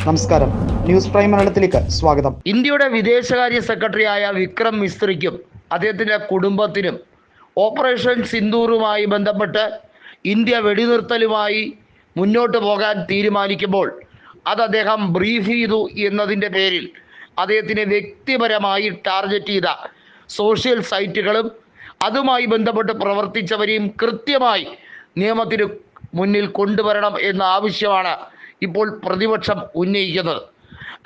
നമസ്കാരം, news prime മലയാളത്തിലേക്ക് സ്വാഗതം. ഇന്ത്യയുടെ വിദേശകാര്യ സെക്രട്ടറിയായ വിക്രം മിസ്രിക്കും അദ്ദേഹത്തിൻ്റെ കുടുംബത്തിനും ഓപ്പറേഷൻ സിന്ദൂറുമായി ബന്ധപ്പെട്ട് ഇന്ത്യ വെടിനിർത്തലുമായി മുന്നോട്ട് പോകാൻ തീരുമാനിക്കുമ്പോൾ അത് അദ്ദേഹം ബ്രീഫ് ചെയ്തു എന്നതിൻ്റെ പേരിൽ അദ്ദേഹത്തിനെ വ്യക്തിപരമായി ടാർഗറ്റ് ചെയ്ത സോഷ്യൽ സൈറ്റുകളും അതുമായി ബന്ധപ്പെട്ട് പ്രവർത്തിച്ചവരെയും കൃത്യമായി നിയമത്തിന് മുന്നിൽ കൊണ്ടുവരണം എന്ന ആവശ്യമാണ് ഇപ്പോൾ പ്രതിപക്ഷം ഉന്നയിക്കുന്നത്.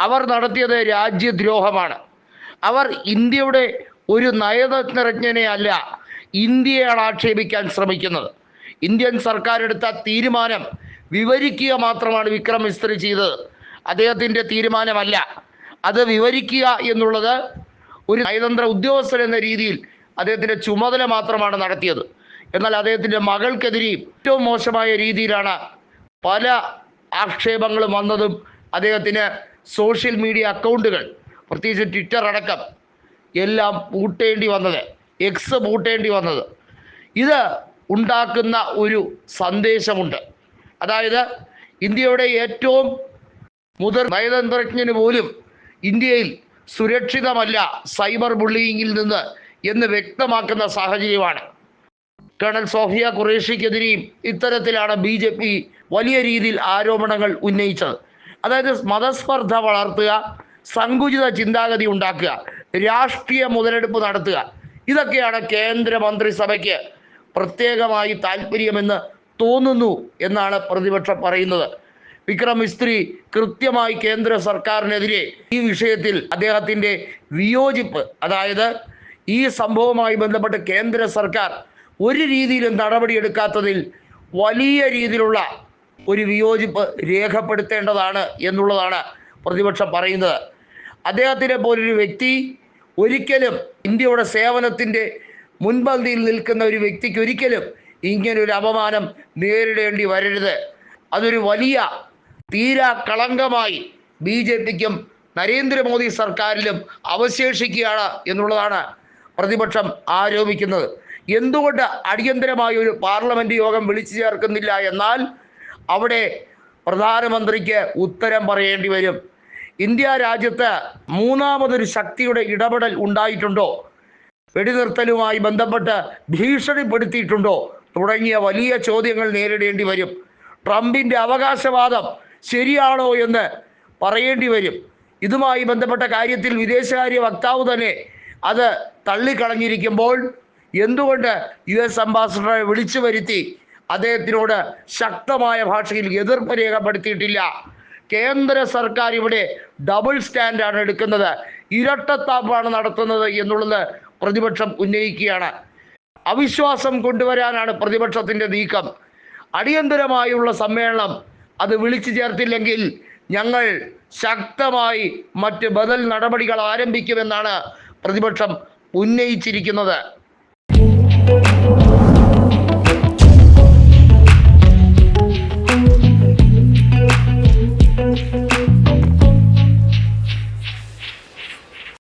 അവർ നടത്തിയത് രാജ്യദ്രോഹമാണ്. അവർ ഇന്ത്യയുടെ ഒരു നയതന്ത്രജ്ഞനെ അല്ല, ഇന്ത്യയാണ് ആക്ഷേപിക്കാൻ ശ്രമിക്കുന്നത്. ഇന്ത്യൻ സർക്കാർ എടുത്ത തീരുമാനം വിവരിക്കുക മാത്രമാണ് വിക്രം മിസ്രി ചെയ്തത്. അദ്ദേഹത്തിൻ്റെ തീരുമാനമല്ല, അത് വിവരിക്കുക എന്നുള്ളത് ഒരു നയതന്ത്ര ഉദ്യോഗസ്ഥൻ എന്ന രീതിയിൽ അദ്ദേഹത്തിൻ്റെ ചുമതല മാത്രമാണ് നടത്തിയത്. എന്നാൽ അദ്ദേഹത്തിൻ്റെ മകൾക്കെതിരെയും ഏറ്റവും മോശമായ രീതിയിലാണ് പല ആക്ഷേപങ്ങളും വന്നതും അദ്ദേഹത്തിന് സോഷ്യൽ മീഡിയ അക്കൗണ്ടുകൾ, പ്രത്യേകിച്ച് ട്വിറ്റർ അടക്കം എല്ലാം പൂട്ടേണ്ടി വന്നത്, എക്സ് പൂട്ടേണ്ടി വന്നത്. ഇത് ഉണ്ടാക്കുന്ന ഒരു സന്ദേശമുണ്ട്. അതായത് ഇന്ത്യയുടെ ഏറ്റവും മുതിർന്ന നയതന്ത്രജ്ഞന് പോലും ഇന്ത്യയിൽ സുരക്ഷിതമല്ല സൈബർ ബുള്ളിയിങ്ങിൽ നിന്ന് എന്ന് വ്യക്തമാക്കുന്ന സാഹചര്യമാണ്. കേണൽ സോഫിയ ഖുറേഷിക്കെതിരെയും ഇത്തരത്തിലാണ് BJP വലിയ രീതിയിൽ ആരോപണങ്ങൾ ഉന്നയിച്ചത്. അതായത് മതസ്പർദ്ധ വളർത്തുക, സങ്കുചിത ചിന്താഗതി ഉണ്ടാക്കുക, രാഷ്ട്രീയ മുതലെടുപ്പ് നടത്തുക, ഇതൊക്കെയാണ് കേന്ദ്രമന്ത്രിസഭയ്ക്ക് പ്രത്യേകമായി താല്പര്യമെന്ന് തോന്നുന്നു എന്നാണ് പ്രതിപക്ഷം പറയുന്നത്. വിക്രം മിസ്രി കൃത്യമായി കേന്ദ്ര സർക്കാരിനെതിരെ ഈ വിഷയത്തിൽ അദ്ദേഹത്തിൻ്റെ വിയോജിപ്പ്, അതായത് ഈ സംഭവവുമായി ബന്ധപ്പെട്ട് കേന്ദ്ര സർക്കാർ ഒരു രീതിയിലും നടപടിയെടുക്കാത്തതിൽ വലിയ രീതിയിലുള്ള ഒരു വിയോജിപ്പ് രേഖപ്പെടുത്തേണ്ടതാണ് എന്നുള്ളതാണ് പ്രതിപക്ഷം പറയുന്നത്. അദ്ദേഹത്തിനെ പോലൊരു വ്യക്തി ഒരിക്കലും ഇന്ത്യയുടെ സേവനത്തിൻ്റെ മുൻപന്തിയിൽ നിൽക്കുന്ന ഒരു വ്യക്തിക്ക് ഒരിക്കലും ഇങ്ങനൊരു അപമാനം നേരിടേണ്ടി വരരുത്. അതൊരു വലിയ തീരാ കളങ്കമായി BJPക്കും നരേന്ദ്രമോദി സർക്കാരിലും അവശേഷിക്കുകയാണ് എന്നുള്ളതാണ് പ്രതിപക്ഷം ആരോപിക്കുന്നത്. എന്തുകൊണ്ട് അടിയന്തരമായി ഒരു പാർലമെൻറ്റ് യോഗം വിളിച്ചു ചേർക്കുന്നില്ല എന്നാൽ അവിടെ പ്രധാനമന്ത്രിക്ക് ഉത്തരം പറയേണ്ടി വരും. ഇന്ത്യ രാജ്യത്ത് മൂന്നാമതൊരു ശക്തിയുടെ ഇടപെടൽ ഉണ്ടായിട്ടുണ്ടോ, വെടിനിർത്തലുമായി ബന്ധപ്പെട്ട് ഭീഷണിപ്പെടുത്തിയിട്ടുണ്ടോ തുടങ്ങിയ വലിയ ചോദ്യങ്ങൾ നേരിടേണ്ടി വരും. ട്രംപിൻ്റെ അവകാശവാദം ശരിയാണോ എന്ന് പറയേണ്ടി വരും. ഇതുമായി ബന്ധപ്പെട്ട കാര്യത്തിൽ വിദേശകാര്യ വക്താവ് തന്നെ അത് തള്ളിക്കളഞ്ഞിരിക്കുമ്പോൾ എന്തുകൊണ്ട് US അംബാസഡറെ വിളിച്ചു വരുത്തി അദ്ദേഹത്തിനോട് ശക്തമായ ഭാഷയിൽ എതിർപ്പ് രേഖപ്പെടുത്തിയിട്ടില്ല? കേന്ദ്ര സർക്കാർ ഇവിടെ ഡബിൾ സ്റ്റാൻഡാണ് എടുക്കുന്നത്, ഇരട്ടത്താപ്പാണ് നടത്തുന്നത് എന്നുള്ളത് പ്രതിപക്ഷം ഉന്നയിക്കുകയാണ്. അവിശ്വാസം കൊണ്ടുവരാനാണ് പ്രതിപക്ഷത്തിൻ്റെ നീക്കം. അടിയന്തരമായുള്ള സമ്മേളനം അത് വിളിച്ചു ചേർത്തില്ലെങ്കിൽ ഞങ്ങൾ ശക്തമായി മറ്റ് ബദൽ നടപടികൾ ആരംഭിക്കുമെന്നാണ് പ്രതിപക്ഷം ഉന്നയിച്ചിരിക്കുന്നത്.